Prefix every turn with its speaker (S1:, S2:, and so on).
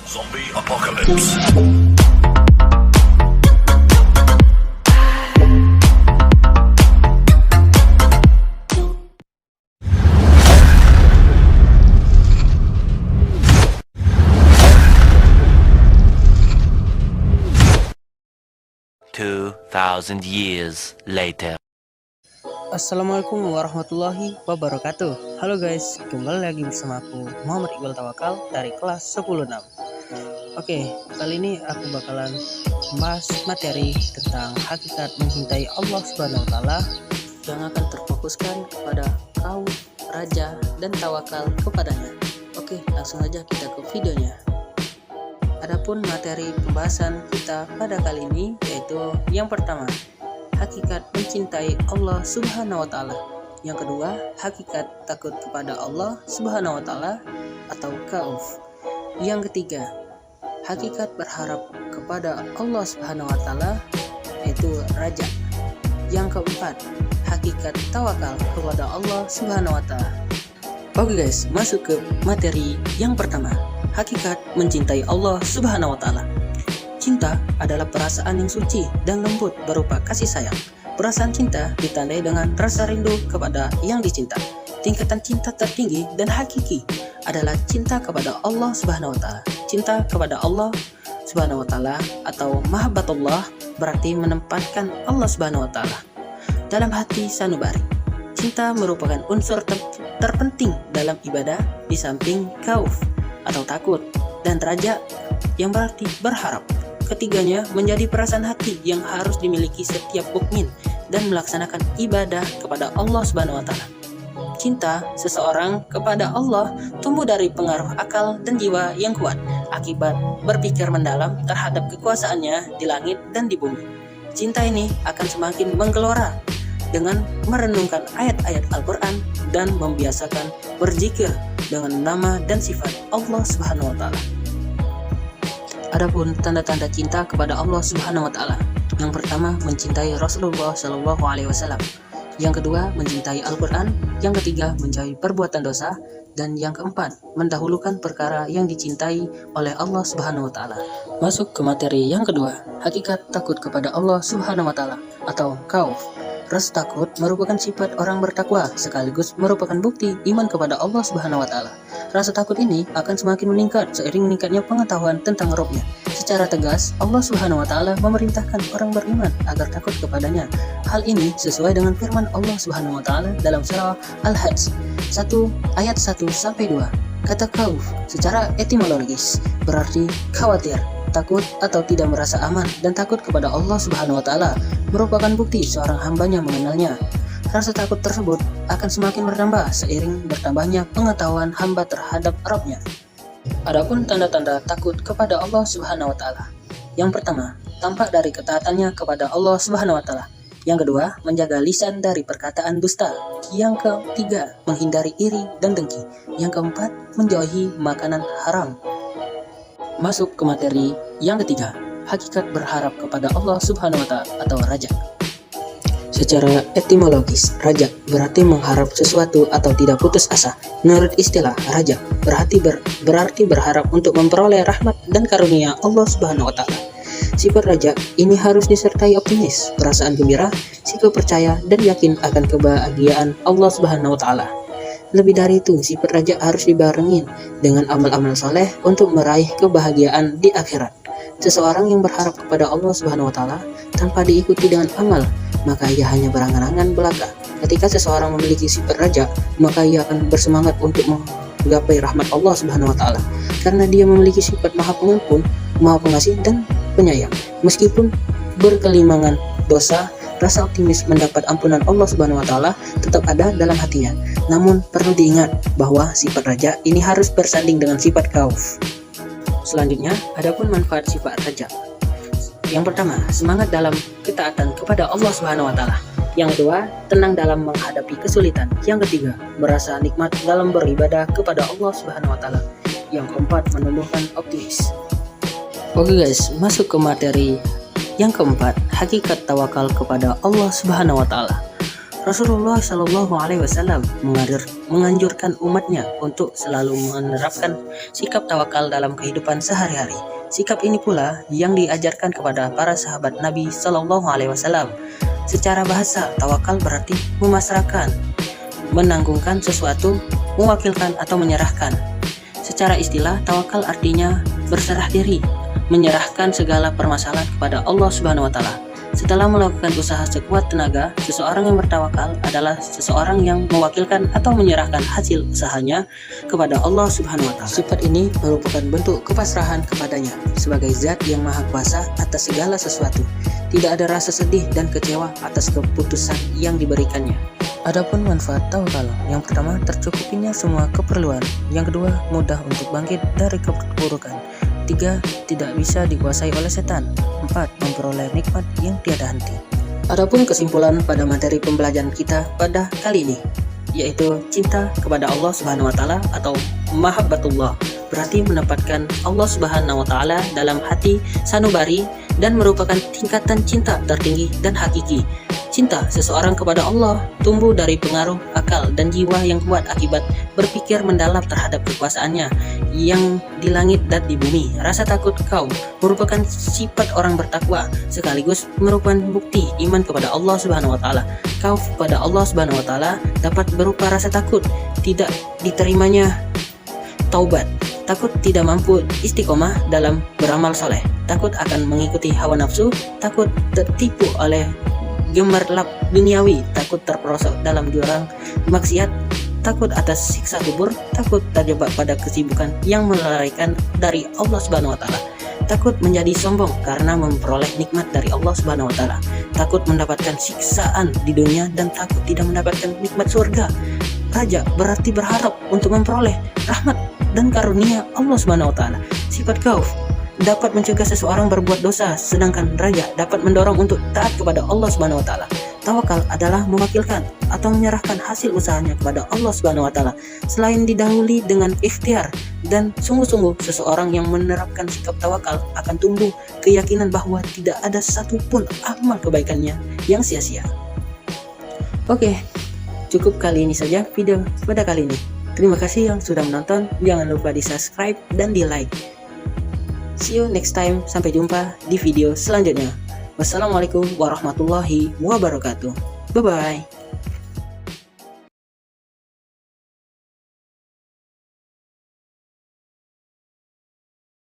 S1: Zombie apocalypse.
S2: 2000 years later.
S3: Assalamualaikum warahmatullahi wabarakatuh. Halo guys, kembali lagi bersama aku Muhammad Iqbal Tawakal dari kelas 10-6. Oke, kali ini aku bakalan membahas materi tentang hakikat mencintai Allah Subhanahu wa taala yang akan terfokuskan kepada kaum raja dan tawakal kepadanya. Oke, langsung aja kita ke videonya. Adapun materi pembahasan kita pada kali ini yaitu yang pertama, hakikat mencintai Allah Subhanahu wa taala. Yang kedua, hakikat takut kepada Allah Subhanahu wa taala atau khauf. Yang ketiga, hakikat berharap kepada Allah Subhanahu wa taala yaitu raja. Yang keempat, hakikat tawakal kepada Allah Subhanahu wa taala. Oke guys, masuk ke materi yang pertama, hakikat mencintai Allah Subhanahu wa taala. Cinta adalah perasaan yang suci dan lembut berupa kasih sayang. Perasaan cinta ditandai dengan rasa rindu kepada yang dicinta. Tingkatan cinta tertinggi dan hakiki adalah cinta kepada Allah Subhanahu wa taala. Cinta kepada Allah Subhanahu wa taala atau mahabbatullah berarti menempatkan Allah Subhanahu wa taala dalam hati sanubari. Cinta merupakan unsur terpenting dalam ibadah di samping khauf atau takut dan raja yang berarti berharap. Ketiganya menjadi perasaan hati yang harus dimiliki setiap mukmin dan melaksanakan ibadah kepada Allah Subhanahu wa taala. Cinta seseorang kepada Allah tumbuh dari pengaruh akal dan jiwa yang kuat akibat berpikir mendalam terhadap kekuasaannya di langit dan di bumi. Cinta ini akan semakin menggelora dengan merenungkan ayat-ayat Al-Quran dan membiasakan berzikir dengan nama dan sifat Allah Subhanahu wa taala. Adapun tanda-tanda cinta kepada Allah Subhanahu wa taala. Yang pertama, mencintai Rasulullah Shallallahu alaihi wasallam. Yang kedua, mencintai Al-Qur'an. Yang ketiga, menjauhi perbuatan dosa. Dan yang keempat, mendahulukan perkara yang dicintai oleh Allah Subhanahu wa taala. Masuk ke materi yang kedua, hakikat takut kepada Allah Subhanahu wa taala atau khauf. Rasa takut merupakan sifat orang bertakwa sekaligus merupakan bukti iman kepada Allah Subhanahu wa taala. Rasa takut ini akan semakin meningkat seiring meningkatnya pengetahuan tentang Rabb-Nya. Secara tegas, Allah Subhanahu wa taala memerintahkan orang beriman agar takut kepadanya. Hal ini sesuai dengan firman Allah Subhanahu wa taala dalam surah Al-Hajj 1 ayat 1 sampai 2. Kata khauf secara etimologis berarti khawatir, takut atau tidak merasa aman, dan takut kepada Allah Subhanahu wa taala merupakan bukti seorang hambanya mengenalnya. Rasa takut tersebut akan semakin bertambah seiring bertambahnya pengetahuan hamba terhadap Rabb-Nya. Adapun tanda-tanda takut kepada Allah Subhanahu wa taala. Yang pertama, tampak dari ketaatannya kepada Allah Subhanahu wa taala. Yang kedua, menjaga lisan dari perkataan dusta. Yang ketiga, menghindari iri dan dengki. Yang keempat, menjauhi makanan haram. Masuk ke materi yang ketiga, hakikat berharap kepada Allah Subhanahu wa taala atau raja. Secara etimologis, raja berarti mengharap sesuatu atau tidak putus asa. Menurut istilah raja, berarti berharap untuk memperoleh rahmat dan karunia Allah Subhanahu wa taala. Sifat raja ini harus disertai optimis, perasaan gembira, sikap percaya dan yakin akan kebahagiaan Allah Subhanahu wa taala. Lebih dari itu, sifat raja harus dibarengin dengan amal-amal soleh untuk meraih kebahagiaan di akhirat. Seseorang yang berharap kepada Allah Subhanahu wa taala tanpa diikuti dengan amal, maka ia hanya berangan-angan belaka. Ketika seseorang memiliki sifat raja, maka ia akan bersemangat untuk menggapai rahmat Allah Subhanahu wa taala karena dia memiliki sifat Maha Pengampun, Maha Pengasih dan Penyayang. Meskipun berkelimangan dosa, rasa optimis mendapat ampunan Allah Subhanahu wa taala tetap ada dalam hatinya. Namun perlu diingat bahwa sifat raja ini harus bersanding dengan sifat khauf. Selanjutnya, adapun manfaat sifat raja. Yang pertama, semangat dalam ketaatan kepada Allah Subhanahu wa taala. Yang kedua, tenang dalam menghadapi kesulitan. Yang ketiga, merasa nikmat dalam beribadah kepada Allah Subhanahu wa taala. Yang keempat, menumbuhkan optimis. Oke guys, masuk ke materi yang keempat, hakikat tawakal kepada Allah Subhanahu wa taala. Rasulullah Shallallahu Alaihi Wasallam menganjurkan umatnya untuk selalu menerapkan sikap tawakal dalam kehidupan sehari-hari. Sikap ini pula yang diajarkan kepada para sahabat Nabi Shallallahu Alaihi Wasallam. Secara bahasa, tawakal berarti memasrahkan, menanggungkan sesuatu, mewakilkan atau menyerahkan. Secara istilah, tawakal artinya berserah diri, menyerahkan segala permasalahan kepada Allah Subhanahu wa taala. Setelah melakukan usaha sekuat tenaga, seseorang yang bertawakal adalah seseorang yang mewakilkan atau menyerahkan hasil usahanya kepada Allah Subhanahu wa taala. Sifat ini merupakan bentuk kepasrahan kepadanya sebagai zat yang maha kuasa atas segala sesuatu. Tidak ada rasa sedih dan kecewa atas keputusan yang diberikannya. Adapun manfaat tawakal, yang pertama tercukupinya semua keperluan, yang kedua mudah untuk bangkit dari keburukan, 3. Tidak bisa dikuasai oleh setan, 4. Memperoleh nikmat yang tiada henti. Adapun kesimpulan pada materi pembelajaran kita pada kali ini, yaitu cinta kepada Allah Subhanahu wa taala atau mahabbatullah, berarti menempatkan Allah Subhanahu wa taala dalam hati sanubari dan merupakan tingkatan cinta tertinggi dan hakiki. Cinta seseorang kepada Allah tumbuh dari pengaruh akal dan jiwa yang kuat akibat berpikir mendalam terhadap kekuasaannya yang di langit dan di bumi. Rasa takut kau merupakan sifat orang bertakwa sekaligus merupakan bukti iman kepada Allah Subhanahu wa taala. Kau kepada Allah Subhanahu wa taala dapat berupa rasa takut tidak diterimanya taubat, takut tidak mampu istiqomah dalam beramal soleh, takut akan mengikuti hawa nafsu, takut tertipu oleh gemerlap duniawi, takut terperosok dalam jurang maksiat, takut atas siksa kubur, takut terjebak pada kesibukan yang melalaikan dari Allah Subhanahu wa taala, takut menjadi sombong karena memperoleh nikmat dari Allah Subhanahu wa taala, takut mendapatkan siksaan di dunia dan takut tidak mendapatkan nikmat surga. Raja berarti berharap untuk memperoleh rahmat dan karunia Allah Subhanahu wa taala. Sifat khauf dapat mencegah seseorang berbuat dosa, sedangkan raja dapat mendorong untuk taat kepada Allah Subhanahu wa taala. Tawakal adalah mewakilkan atau menyerahkan hasil usahanya kepada Allah Subhanahu wa taala. Selain didahului dengan ikhtiar dan sungguh-sungguh, seseorang yang menerapkan sikap tawakal akan tumbuh keyakinan bahwa tidak ada satupun amal kebaikannya yang sia-sia. Oke, cukup kali ini saja video pada kali ini. Terima kasih yang sudah menonton. Jangan lupa di subscribe dan di like. See you next time. Sampai jumpa di video selanjutnya. Wassalamualaikum warahmatullahi wabarakatuh. Bye bye.